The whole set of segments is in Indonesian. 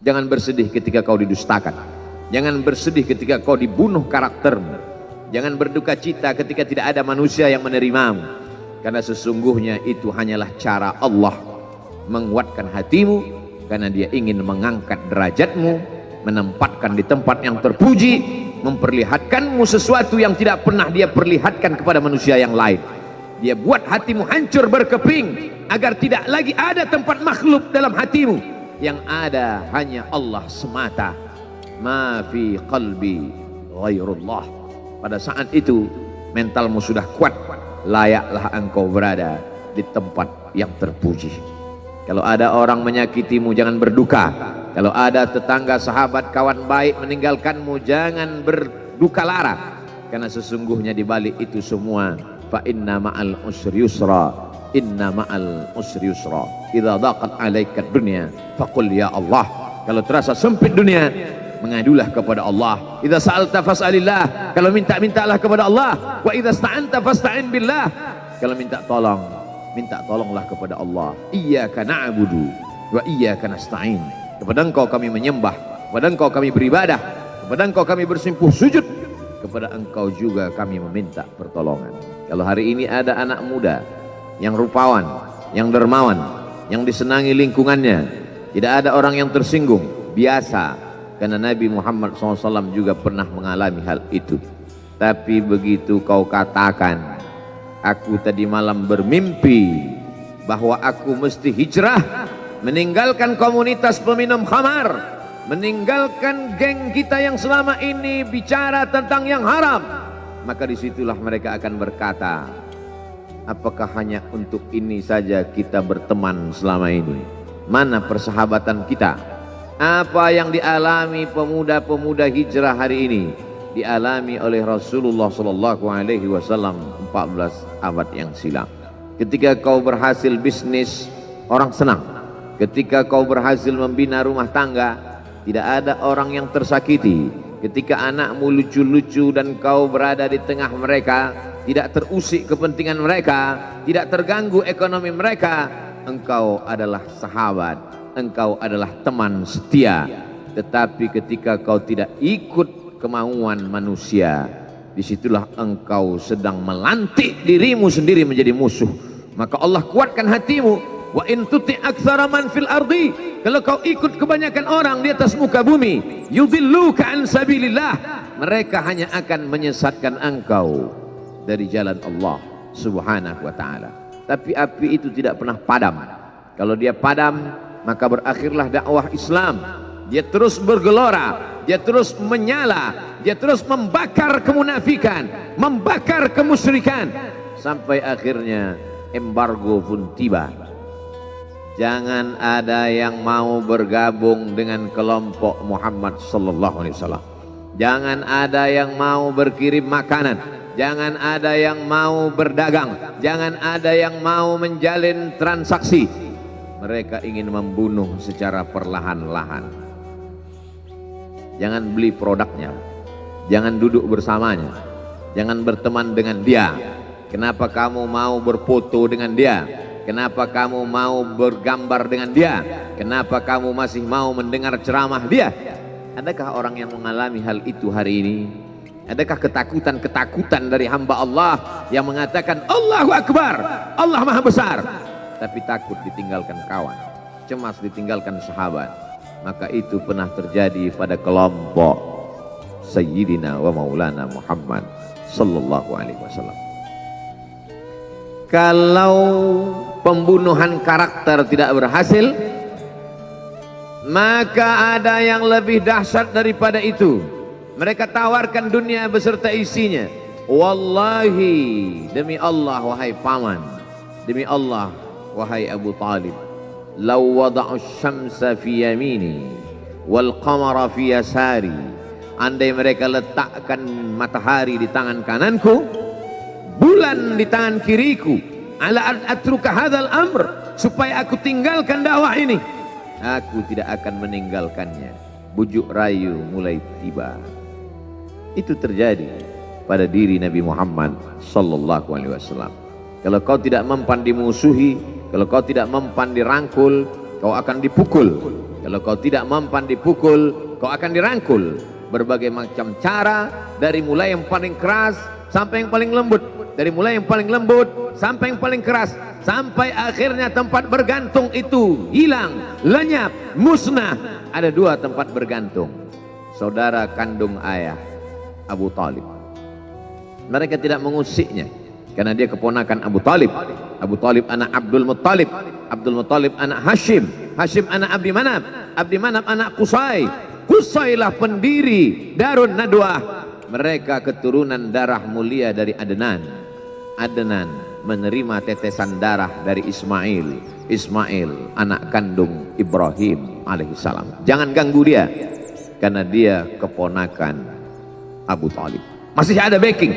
Jangan bersedih ketika kau didustakan. Jangan bersedih ketika kau dibunuh karaktermu. Jangan berduka cita ketika tidak ada manusia yang menerimamu. Karena sesungguhnya itu hanyalah cara Allah menguatkan hatimu, karena dia ingin mengangkat derajatmu, menempatkan di tempat yang terpuji, memperlihatkanmu sesuatu yang tidak pernah dia perlihatkan kepada manusia yang lain. Dia buat hatimu hancur berkeping agar tidak lagi ada tempat makhluk dalam hatimu, yang ada hanya Allah semata. Ma fi qalbi ghairullah. Pada saat itu mentalmu sudah kuat, layaklah engkau berada di tempat yang terpuji. Kalau ada orang menyakitimu, jangan berduka. Kalau ada tetangga, sahabat, kawan baik meninggalkanmu, jangan berduka lara. Karena sesungguhnya di balik itu semua, fa inna ma'al usri yusra, inna ma'al usri yusra. Idza daqat 'alaika dunya faqul ya Allah. Kalau terasa sempit dunia, mengadulah kepada Allah. Idza sa'alta fas'alillah. Kalau minta-mintalah kepada Allah. Wa idza sta'anta fasta'in billah. Kalau minta tolong, minta tolonglah kepada Allah. Iyyaka na'budu wa iyyaka nasta'in. Kepada Engkau kami menyembah, kepada Engkau kami beribadah, kepada Engkau kami bersimpuh sujud, kepada Engkau juga kami meminta pertolongan. Kalau hari ini ada anak muda yang rupawan, yang dermawan, yang disenangi lingkungannya, tidak ada orang yang tersinggung, biasa. Karena Nabi Muhammad SAW juga pernah mengalami hal itu. Tapi begitu kau katakan, aku tadi malam bermimpi bahwa aku mesti hijrah, meninggalkan komunitas peminum khamar, meninggalkan geng kita yang selama ini bicara tentang yang haram, maka disitulah mereka akan berkata, apakah hanya untuk ini saja kita berteman selama ini? Mana persahabatan kita? Apa yang dialami pemuda-pemuda hijrah hari ini dialami oleh Rasulullah SAW 14 abad yang silam. Ketika kau berhasil bisnis, orang senang. Ketika kau berhasil membina rumah tangga, tidak ada orang yang tersakiti. Ketika anakmu lucu-lucu dan kau berada di tengah mereka, tidak terusik kepentingan mereka, tidak terganggu ekonomi mereka, engkau adalah sahabat, engkau adalah teman setia. Tetapi ketika kau tidak ikut kemauan manusia, disitulah engkau sedang melantik dirimu sendiri menjadi musuh. Maka Allah kuatkan hatimu. Wa in tuti aktsara man fil ardi, kalau kau ikut kebanyakan orang di atas muka bumi, yudilluka an sabilillah, mereka hanya akan menyesatkan engkau dari jalan Allah Subhanahu wa taala. Tapi api itu tidak pernah padam. Kalau dia padam, maka berakhirlah dakwah Islam. Dia terus bergelora, dia terus menyala, dia terus membakar kemunafikan, membakar kemusyrikan, sampai akhirnya embargo pun tiba. Jangan ada yang mau bergabung dengan kelompok Muhammad sallallahu alaihi wasallam. Jangan ada yang mau berkirim makanan, jangan ada yang mau berdagang, jangan ada yang mau menjalin transaksi. Mereka ingin membunuh secara perlahan-lahan. Jangan beli produknya, jangan duduk bersamanya, jangan berteman dengan dia. Kenapa kamu mau berfoto dengan dia? Kenapa kamu mau bergambar dengan dia? Kenapa kamu masih mau mendengar ceramah dia? Adakah orang yang mengalami hal itu hari ini? Adakah ketakutan-ketakutan dari hamba Allah yang mengatakan Allahu Akbar, Allah Maha Besar, tapi takut ditinggalkan kawan, cemas ditinggalkan sahabat? Maka itu pernah terjadi pada kelompok Sayyidina wa Maulana Muhammad sallallahu alaihi wasallam. Kalau pembunuhan karakter tidak berhasil, maka ada yang lebih dahsyat daripada itu. Mereka tawarkan dunia beserta isinya. Wallahi, demi Allah wahai paman, demi Allah wahai Abu Talib, law wada'u syamsa fi yamini wal qamara fi yasari, andai mereka letakkan matahari di tangan kananku, bulan di tangan kiriku, ala an atruka hadzal amr, supaya aku tinggalkan dakwah ini, aku tidak akan meninggalkannya. Bujuk rayu mulai tiba. Itu terjadi pada diri Nabi Muhammad sallallahu alaihi wasallam. Kalau kau tidak mempan dimusuhi, kalau kau tidak mempan dirangkul, kau akan dipukul. Kalau kau tidak mempan dipukul, kau akan dirangkul. Berbagai macam cara, dari mulai yang paling keras sampai yang paling lembut, dari mulai yang paling lembut sampai yang paling keras, sampai akhirnya tempat bergantung itu hilang, lenyap, musnah. Ada dua tempat bergantung, saudara kandung ayah Abu Talib. Mereka tidak mengusiknya karena dia keponakan Abu Talib. Abu Talib anak Abdul Muttalib, Abdul Muttalib anak Hashim, Hashim anak Abdi Manaf, Abdi Manaf anak Qusay, Qusaylah pendiri Darun Nadwah. Mereka keturunan darah mulia dari Adnan. Adnan menerima tetesan darah dari Ismail. Ismail anak kandung Ibrahim alaihissalam. Jangan ganggu dia, karena dia keponakan Abu Talib. Masih ada backing,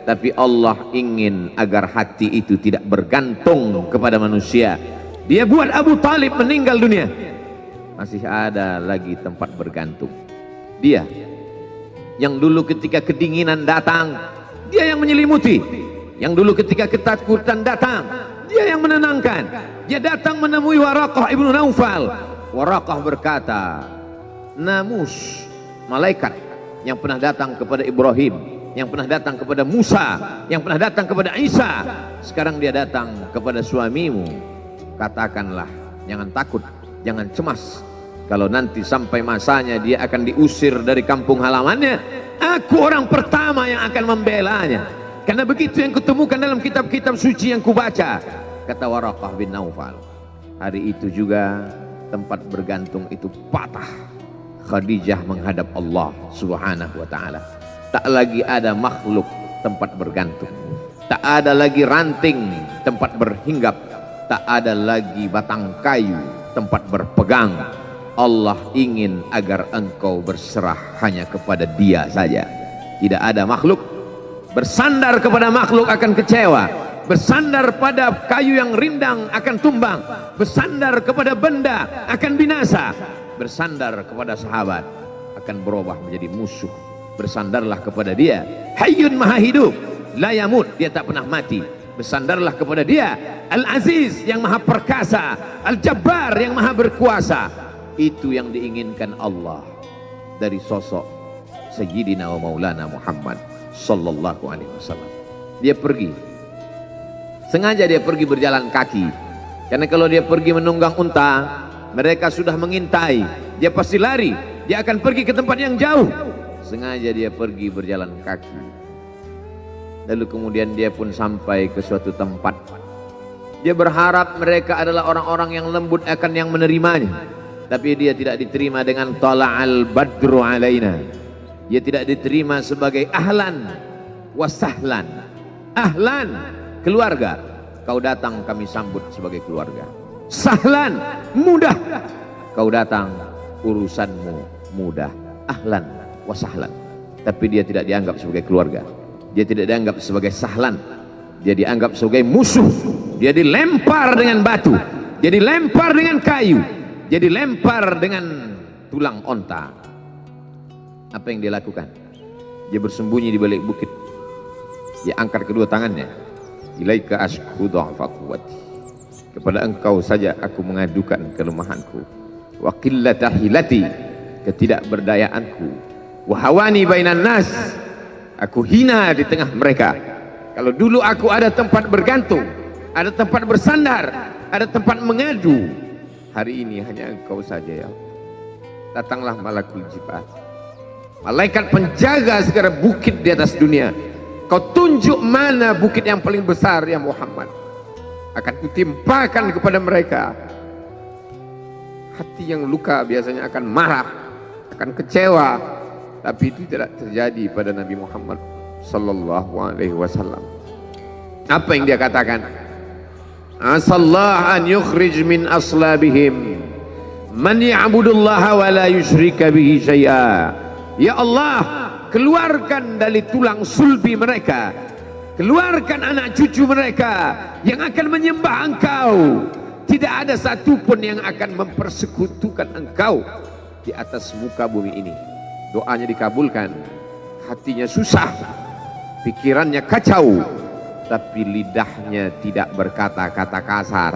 tapi Allah ingin agar hati itu tidak bergantung kepada manusia. Dia buat Abu Talib meninggal dunia, masih ada lagi tempat bergantung. Dia yang dulu ketika kedinginan datang, dia yang menyelimuti. Yang dulu ketika ketakutan datang, dia yang menenangkan. Dia datang menemui Waraqah ibnu Naufal. Waraqah berkata, Namus, malaikat yang pernah datang kepada Ibrahim, yang pernah datang kepada Musa, yang pernah datang kepada Isa, sekarang dia datang kepada suamimu. Katakanlah, jangan takut, jangan cemas. Kalau nanti sampai masanya dia akan diusir dari kampung halamannya, aku orang pertama yang akan membelanya. Karena begitu yang kutemukan dalam kitab-kitab suci yang kubaca, kata Waraqah bin Naufal. Hari itu juga tempat bergantung itu patah. Khadijah menghadap Allah subhanahu wa ta'ala. Tak lagi ada makhluk tempat bergantung, tak ada lagi ranting tempat berhinggap, tak ada lagi batang kayu tempat berpegang. Allah ingin agar engkau berserah hanya kepada Dia saja. Tidak ada makhluk. Bersandar kepada makhluk akan kecewa, bersandar pada kayu yang rindang akan tumbang, bersandar kepada benda akan binasa, bersandar kepada sahabat akan berubah menjadi musuh. Bersandarlah kepada Dia, Hayyun Maha Hidup, la yamut, Dia tak pernah mati. Bersandarlah kepada Dia, Al-Aziz yang Maha Perkasa, Al-Jabbar yang Maha Berkuasa. Itu yang diinginkan Allah dari sosok Sayyidina wa Maulana Muhammad sallallahu alaihi wasallam. Dia pergi, sengaja dia pergi berjalan kaki, karena kalau dia pergi menunggang unta, mereka sudah mengintai, dia pasti lari, dia akan pergi ke tempat yang jauh. Sengaja dia pergi berjalan kaki. Lalu kemudian dia pun sampai ke suatu tempat. Dia berharap mereka adalah orang-orang yang lembut akan yang menerimanya, tapi dia tidak diterima dengan tala'al badru alaina. Dia tidak diterima sebagai ahlan wasahlan. Ahlan, keluarga, kau datang kami sambut sebagai keluarga. Sahlan, mudah, kau datang urusanmu mudah. Ahlan wasahlan. Tapi dia tidak dianggap sebagai keluarga, dia tidak dianggap sebagai sahlan, dia dianggap sebagai musuh. Dia dilempar dengan batu, dia dilempar dengan kayu, dia dilempar dengan tulang onta. Apa yang dia lakukan? Dia bersembunyi di balik bukit. Dia angkat kedua tangannya. Ilaika ashku dha'fa quwwati. Kepada engkau saja aku mengadukan kelemahanku. Wa qillata hilati, ketidakberdayaanku. Wa hawani bainan nas, aku hina di tengah mereka. Kalau dulu aku ada tempat bergantung, ada tempat bersandar, ada tempat mengadu, hari ini hanya engkau saja ya. Datanglah malakul jibal, malaikat penjaga segala bukit di atas dunia. Kau tunjuk mana bukit yang paling besar ya Muhammad, akan kutimpakan kepada mereka. Hati yang luka biasanya akan marah, akan kecewa, tapi itu tidak terjadi pada Nabi Muhammad sallallahu alaihi wasallam. Apa yang dia katakan? Asallah an yukhrij min aslabihim man ya'budullaha wa la yusyrika bihi syai'a. Ya Allah, keluarkan dari tulang sulbi mereka, keluarkan anak cucu mereka yang akan menyembah engkau. Tidak ada satupun yang akan mempersekutukan engkau di atas muka bumi ini. Doanya dikabulkan, hatinya susah, pikirannya kacau, tapi lidahnya tidak berkata-kata kasar.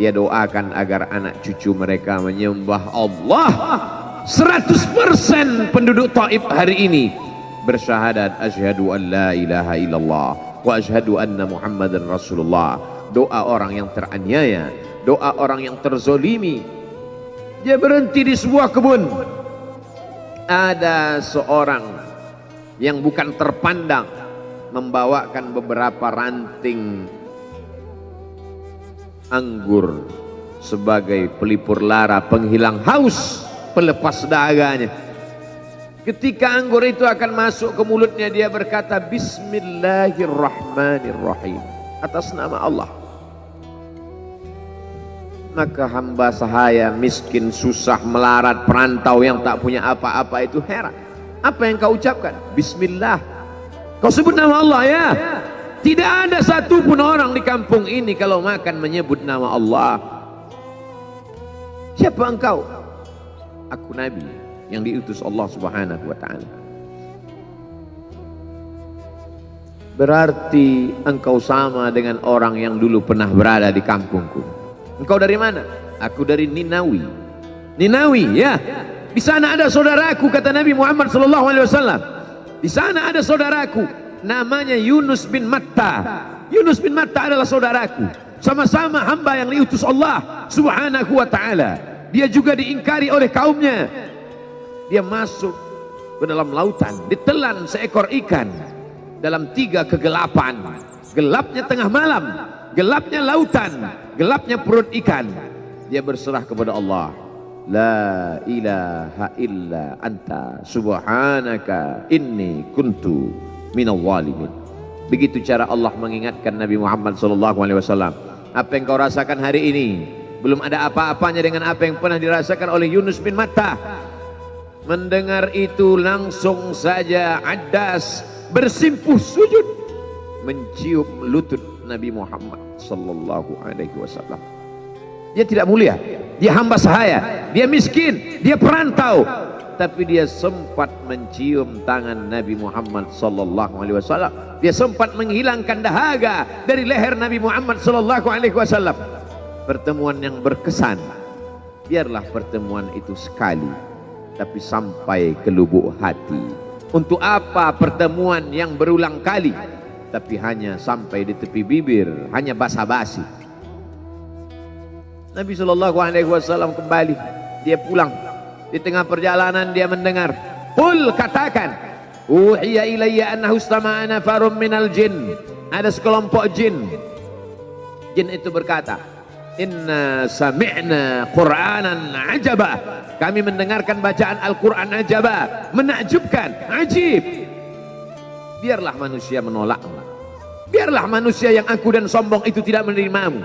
dia doakan agar anak cucu mereka menyembah Allah. 100% penduduk Taif hari ini bersyahadat asyhadu an la ilaha illallah wa asyhadu anna Muhammadan Rasulullah. Doa orang yang teraniaya, doa orang yang terzolimi. Dia berhenti di sebuah kebun. Ada seorang yang bukan terpandang membawakan beberapa ranting anggur sebagai pelipur lara, penghilang haus, pelepas dahaganya. Ketika anggur itu akan masuk ke mulutnya, dia berkata Bismillahirrahmanirrahim, atas nama Allah. Maka hamba sahaya miskin, susah, melarat, perantau yang tak punya apa-apa itu heran. Apa yang kau ucapkan? Bismillah. Kau sebut nama Allah ya. Tidak ada satupun orang di kampung ini kalau makan menyebut nama Allah. Siapa engkau? Aku Nabi yang diutus Allah Subhanahu wa ta'ala. Berarti engkau sama dengan orang yang dulu pernah berada di kampungku. Engkau dari mana? Aku dari Ninawi. Ninawi ya. Di sana ada saudaraku, kata Nabi Muhammad SAW. Di sana ada saudaraku, namanya Yunus bin Matta. Yunus bin Matta adalah saudaraku. Sama-sama hamba yang diutus Allah Subhanahu wa ta'ala. Dia juga diingkari oleh kaumnya. Dia masuk ke dalam lautan, ditelan seekor ikan dalam 3 kegelapan. Gelapnya tengah malam, gelapnya lautan, gelapnya perut ikan. Dia berserah kepada Allah. La ilaha illa anta subhanaka inni kuntu minal zalimin. Begitu cara Allah mengingatkan Nabi Muhammad SAW. Apa yang kau rasakan hari ini belum ada apa-apanya dengan apa yang pernah dirasakan oleh Yunus bin Matta. Mendengar itu langsung saja Adas bersimpuh sujud mencium lutut Nabi Muhammad SAW. Dia tidak mulia, dia hamba sahaya, dia miskin, dia perantau, tapi dia sempat mencium tangan Nabi Muhammad SAW. Dia sempat menghilangkan dahaga dari leher Nabi Muhammad SAW. Pertemuan yang berkesan. Biarlah pertemuan itu sekali, tapi sampai ke lubuk hati. Untuk apa pertemuan yang berulang kali, tapi hanya sampai di tepi bibir, hanya basa-basi. Nabi SAW kembali, dia pulang. Di tengah perjalanan dia mendengar, qul, katakan, uhiya ilayya annahu istama'ana farum minal jin. Ada sekelompok jin. Jin itu berkata, inna sami'na qur'anan ajaba. Kami mendengarkan bacaan Al-Quran ajaba, menakjubkan, ajib. Biarlah manusia menolakmu, biarlah manusia yang angkuh dan sombong itu tidak menerimamu,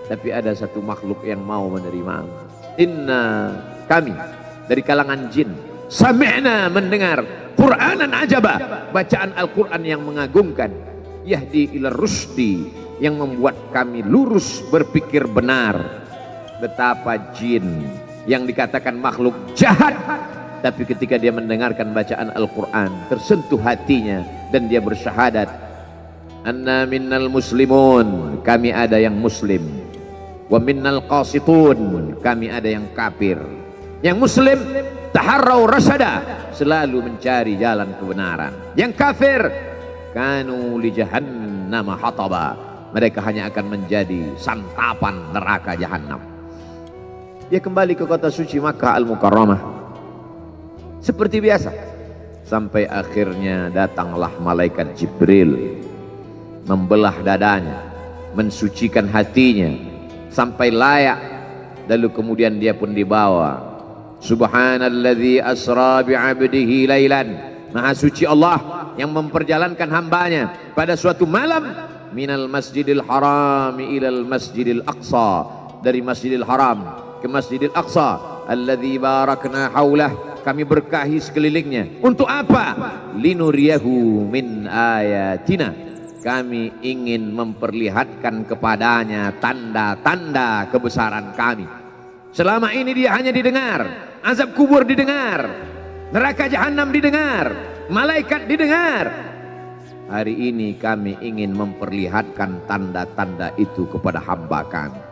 tapi ada satu makhluk yang mau menerimamu. Inna, kami dari kalangan jin, sami'na, mendengar, Qur'anan ajaba, bacaan Al-Quran yang mengagumkan, yahdi ila rusdi, yang membuat kami lurus berpikir benar. Betapa jin yang dikatakan makhluk jahat, tapi ketika dia mendengarkan bacaan Al-Quran tersentuh hatinya dan dia bersyahadat, anna minnal muslimun, kami ada yang muslim, wa minnal qasitun, kami ada yang kafir. Yang muslim taharrau rasyada, selalu mencari jalan kebenaran. Yang kafir kanu li jahannam hataba, mereka hanya akan menjadi santapan neraka jahanam. Dia kembali ke kota suci Makkah Al-Mukarramah seperti biasa, sampai akhirnya datanglah malaikat Jibril membelah dadanya, mensucikan hatinya sampai layak, lalu kemudian dia pun dibawa. Subhanalladzi asra bi'abdihi lailan, maha suci Allah yang memperjalankan hambanya pada suatu malam, minal masjidil haram ilal masjidil aqsa, dari masjidil haram ke masjidil aqsa, alladzi barakna haulah, kami berkahi sekelilingnya. Untuk apa? Linuriyahu min ayatina, kami ingin memperlihatkan kepadanya tanda-tanda kebesaran kami. Selama ini dia hanya didengar, azab kubur didengar, neraka jahanam didengar, malaikat didengar. Hari ini kami ingin memperlihatkan tanda-tanda itu kepada hamba kami.